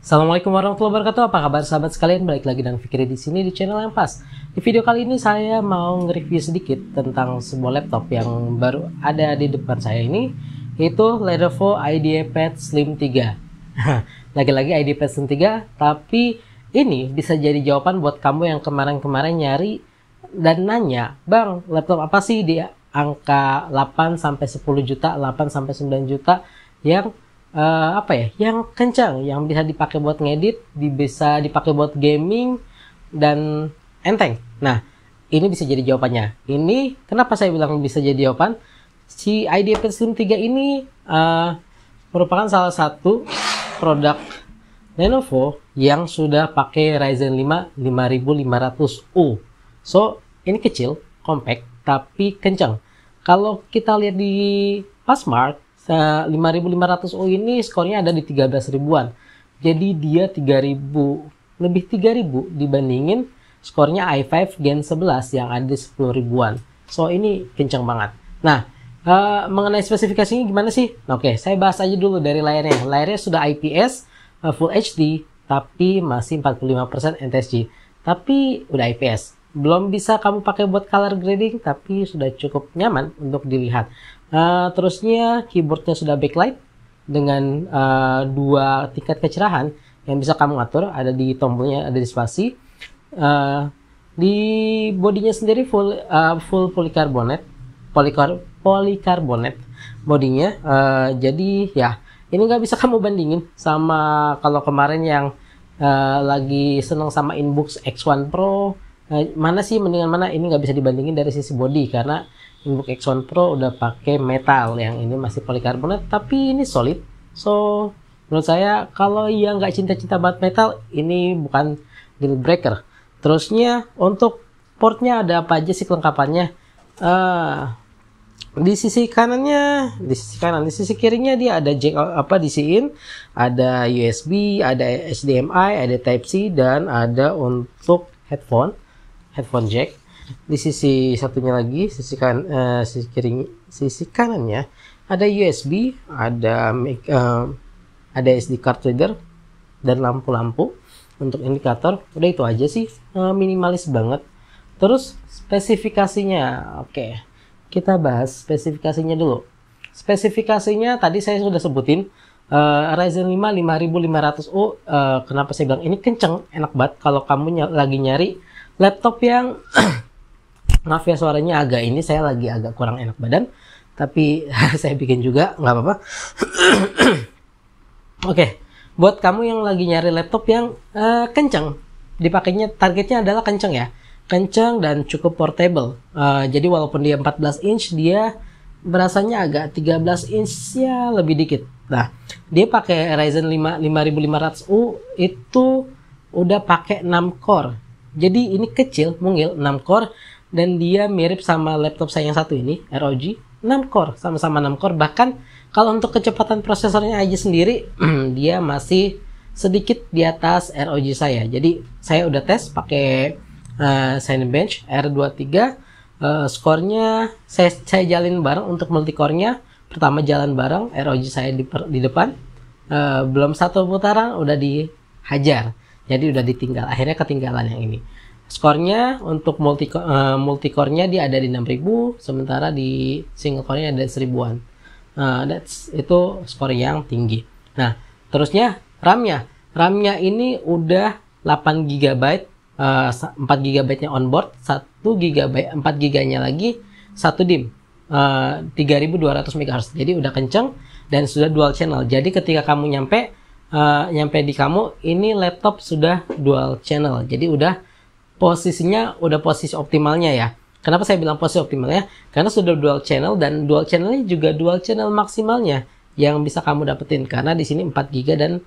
Assalamualaikum warahmatullahi wabarakatuh. Apa kabar sahabat sekalian? Balik lagi dengan Fikri di sini di channel yang pas. Di video kali ini saya mau nge-review sedikit tentang sebuah laptop yang baru ada di depan saya ini, yaitu Lenovo IdeaPad Slim 3. Lagi-lagi IdeaPad Slim 3, tapi ini bisa jadi jawaban buat kamu yang kemarin-kemarin nyari dan nanya, "Bang, laptop apa sih di angka 8 sampai 10 juta, 8 sampai 9 juta yang yang kencang, yang bisa dipakai buat ngedit, bisa dipakai buat gaming dan enteng." Nah, ini bisa jadi jawabannya. Ini kenapa saya bilang bisa jadi jawaban? Si IdeaPad Slim 3 ini merupakan salah satu produk Lenovo yang sudah pakai Ryzen 5 5500U. So, ini kecil, compact, tapi kencang. Kalau kita lihat di Fastmark, 5500U ini skornya ada di 13 ribuan. Jadi dia 3000, lebih 3000 dibandingin skornya i5 Gen 11 yang ada di 10 ribuan. So ini kencang banget. Nah, mengenai spesifikasinya gimana sih? Oke, saya bahas aja dulu dari layarnya. Layarnya sudah IPS Full HD, tapi masih 45% NTSC. Tapi udah IPS. Belum bisa kamu pakai buat color grading, tapi sudah cukup nyaman untuk dilihat. Terusnya keyboardnya sudah backlight dengan 2 tingkat kecerahan yang bisa kamu atur, ada di tombolnya, ada di spasi. Di bodinya sendiri full polikarbonat, polikarbonat bodinya. Jadi ya ini nggak bisa kamu bandingin sama kalau kemarin yang lagi seneng sama Inbox X1 Pro. Mana sih mendingan mana? Ini nggak bisa dibandingin dari sisi body karena Inbox X1 Pro udah pakai metal, yang ini masih polikarbonat tapi ini solid. So menurut saya kalau yang nggak cinta-cinta banget metal, ini bukan deal breaker. Terusnya untuk portnya ada apa aja sih kelengkapannya? Di sisi kanannya, di sisi kirinya dia ada jack DC-in, ada USB, ada HDMI, ada Type C, dan ada untuk headphone jack. Di sisi satunya lagi, sisi kanannya ada USB, ada SD card reader dan lampu-lampu untuk indikator. Udah itu aja sih, minimalis banget. Terus spesifikasinya, oke, kita bahas spesifikasinya dulu. Spesifikasinya tadi saya sudah sebutin, Ryzen 5 5500U. Kenapa saya bilang ini kenceng, enak banget kalau kamu lagi nyari laptop yang maaf ya suaranya agak ini, saya lagi agak kurang enak badan, tapi saya bikin juga, nggak apa-apa. Oke, buat kamu yang lagi nyari laptop yang kencang, dipakainya targetnya adalah kencang ya, kencang dan cukup portable. Jadi walaupun dia 14 inch, dia berasanya agak 13 inch ya lebih dikit. Nah, dia pakai Ryzen 5 5500U itu udah pakai 6 core. Jadi ini kecil, mungil, 6 core, dan dia mirip sama laptop saya yang satu ini, ROG, 6 core, sama-sama 6 core. Bahkan kalau untuk kecepatan prosesornya aja sendiri, dia masih sedikit di atas ROG saya. Jadi saya udah tes pakai Cinebench R23, skornya saya jalin bareng untuk multicore-nya. Pertama jalan bareng, ROG saya di depan, belum satu putaran udah dihajar. Jadi udah ditinggal, akhirnya ketinggalan yang ini. Skornya untuk multicore-nya dia ada di 6000, sementara di single core-nya ada 1000-an. Itu skor yang tinggi. Nah, terusnya RAM-nya ini udah 8 GB, 4 GB-nya onboard, 1 GB, 4 GB-nya lagi 1 DIMM, 3200 MHz. Jadi udah kenceng dan sudah dual channel. Jadi ketika kamu nyampe di kamu, ini laptop sudah dual channel. Jadi udah posisinya, udah posisi optimalnya ya. Kenapa saya bilang posisi optimalnya? Karena sudah dual channel, dan dual channelnya juga dual channel maksimalnya yang bisa kamu dapetin. Karena di sini 4 GB dan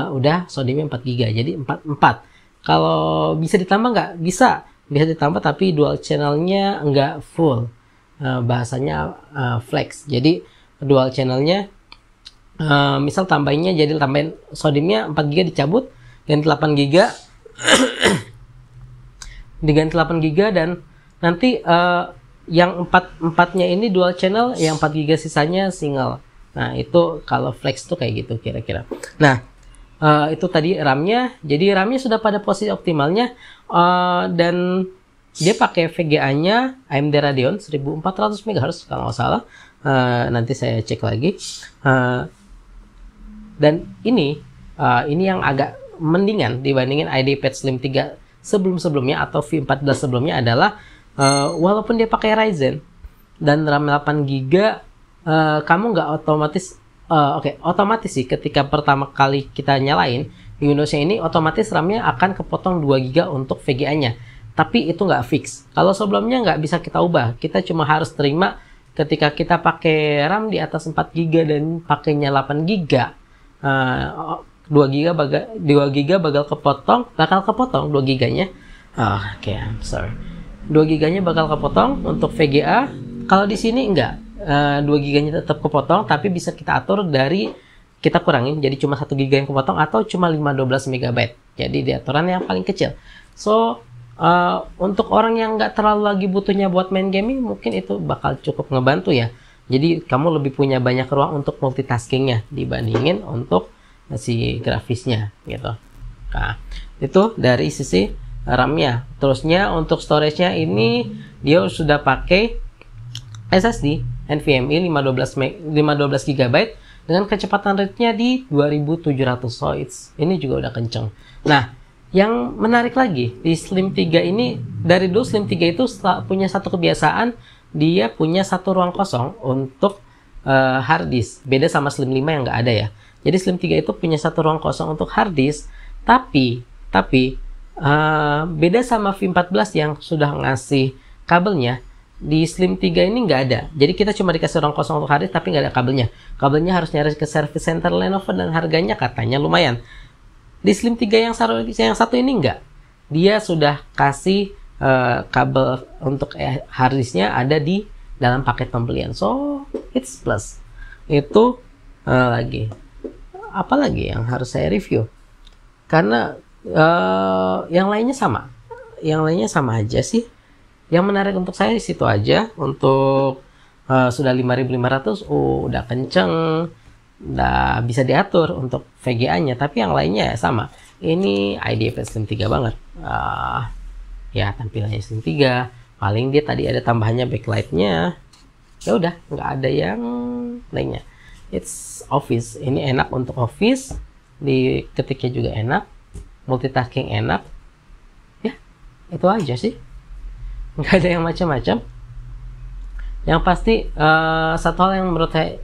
udah SODIMM 4 GB. Jadi 4. Kalau bisa ditambah nggak? Bisa ditambah, tapi dual channelnya nggak full. Bahasanya flex. Jadi dual channelnya, misal tambahinnya, jadi tambahin SODIMM-nya 4 GB dicabut, ganti 8 GB diganti 8 GB, dan nanti yang 4-4-nya ini dual channel, yang 4 GB sisanya single. Nah, itu kalau flex tuh kayak gitu kira-kira. Nah, Itu tadi RAM-nya. Jadi RAM-nya sudah pada posisi optimalnya, dan dia pakai VGA-nya AMD Radeon 1400 MHz kalau nggak salah. Nanti saya cek lagi. Dan ini yang agak mendingan dibandingin IdeaPad Slim 3 sebelum-sebelumnya atau V14 sebelumnya adalah walaupun dia pakai Ryzen dan RAM 8GB, kamu nggak otomatis otomatis sih ketika pertama kali kita nyalain di Windows ini otomatis RAM-nya akan kepotong 2GB untuk VGA-nya. Tapi itu nggak fix. Kalau sebelumnya nggak bisa kita ubah, kita cuma harus terima ketika kita pakai RAM di atas 4GB dan pakainya 8GB, 2GB bakal kepotong 2GB-nya. I'm sorry. 2GB-nya bakal kepotong untuk VGA. Kalau di sini enggak. 2GB-nya tetap kepotong, tapi bisa kita atur dari kita kurangin jadi cuma 1GB yang kepotong atau cuma 512 MB. Jadi di aturan yang paling kecil. So, untuk orang yang nggak terlalu lagi butuhnya buat main gaming, mungkin itu bakal cukup ngebantu ya. Jadi kamu lebih punya banyak ruang untuk multitaskingnya dibandingin untuk si grafisnya gitu. Nah, itu dari sisi RAM-nya. Terusnya untuk storage-nya ini dia sudah pakai SSD NVMe 512 GB dengan kecepatan rate-nya di 2700. So ini juga udah kenceng. Nah, yang menarik lagi di Slim 3 ini, dari dulu Slim 3 itu punya satu kebiasaan, dia punya satu ruang kosong untuk hard disk. Beda sama Slim 5 yang nggak ada ya. Jadi Slim 3 itu punya satu ruang kosong untuk hard disk, tapi beda sama V14 yang sudah ngasih kabelnya, di Slim 3 ini nggak ada. Jadi kita cuma dikasih ruang kosong untuk hard disk tapi nggak ada kabelnya. Kabelnya harus nyari ke service center Lenovo dan harganya katanya lumayan. Di Slim 3 yang satu ini enggak. Dia sudah kasih kabel untuk hard disknya ada di dalam paket pembelian. So, it's plus. Itu lagi. Apa lagi yang harus saya review? Karena yang lainnya sama. Yang lainnya sama aja sih. Yang menarik untuk saya di situ aja. Untuk sudah 5500, udah kenceng. Udah bisa diatur untuk VGA-nya, tapi yang lainnya ya sama. Ini IdeaPad Slim 3 banget. Ya tampilannya Slim 3. Paling dia tadi ada tambahannya backlight-nya. Ya udah, nggak ada yang lainnya. It's Office. Ini enak untuk Office. Di ketiknya juga enak. Multitasking enak. Ya, itu aja sih. Nggak ada yang macam-macam. Yang pasti satu hal yang menurut saya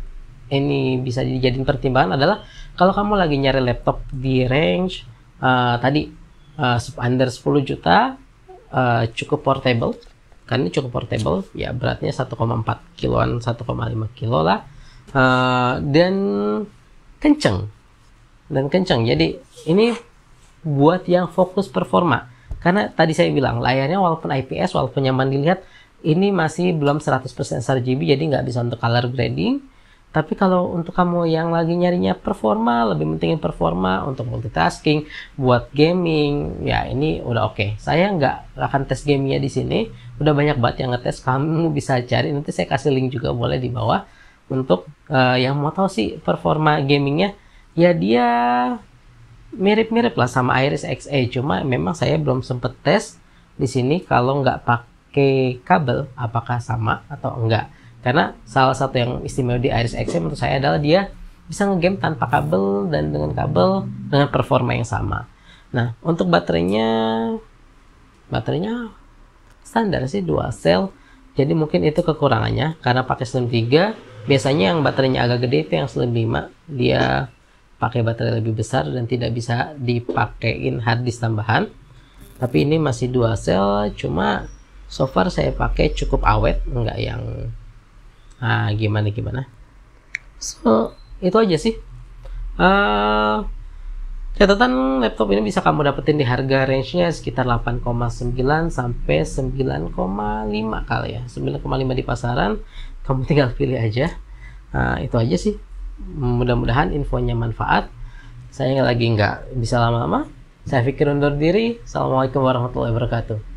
ini bisa dijadiin pertimbangan adalah kalau kamu lagi nyari laptop di range tadi under 10 juta, cukup portable. Kan ini cukup portable, ya beratnya 1,4 kiloan, 1,5 kilo lah, dan kenceng. Jadi ini buat yang fokus performa. Karena tadi saya bilang layarnya walaupun IPS, walaupun nyaman dilihat, ini masih belum 100% sRGB, jadi nggak bisa untuk color grading. Tapi kalau untuk kamu yang lagi nyarinya performa, lebih pentingin performa untuk multitasking, buat gaming, ya ini udah oke. Saya nggak akan tes gamingnya di sini, udah banyak banget yang ngetes. Kamu bisa cari, nanti saya kasih link juga boleh di bawah. Untuk yang mau tahu sih performa gamingnya, ya dia mirip-mirip lah sama Iris Xe, cuma memang saya belum sempet tes di sini kalau nggak pakai kabel apakah sama atau enggak. Karena salah satu yang istimewa di Iris Xe menurut saya adalah dia bisa ngegame tanpa kabel dan dengan kabel dengan performa yang sama. Nah, untuk baterainya standar sih dual cell. Jadi mungkin itu kekurangannya karena pakai Slim 3. Biasanya yang baterainya agak gede itu yang Slim 5, dia pakai baterai lebih besar dan tidak bisa dipakein hard disk tambahan. Tapi ini masih dual cell, cuma so far saya pakai cukup awet, enggak yang gimana. So itu aja sih. Catatan laptop ini bisa kamu dapetin di harga range-nya sekitar 8,9 sampai 9,5 kali ya. 9,5 di pasaran, kamu tinggal pilih aja. Itu aja sih. Mudah-mudahan infonya manfaat. Saya lagi nggak bisa lama-lama. Saya Fikri undur diri. Assalamualaikum warahmatullahi wabarakatuh.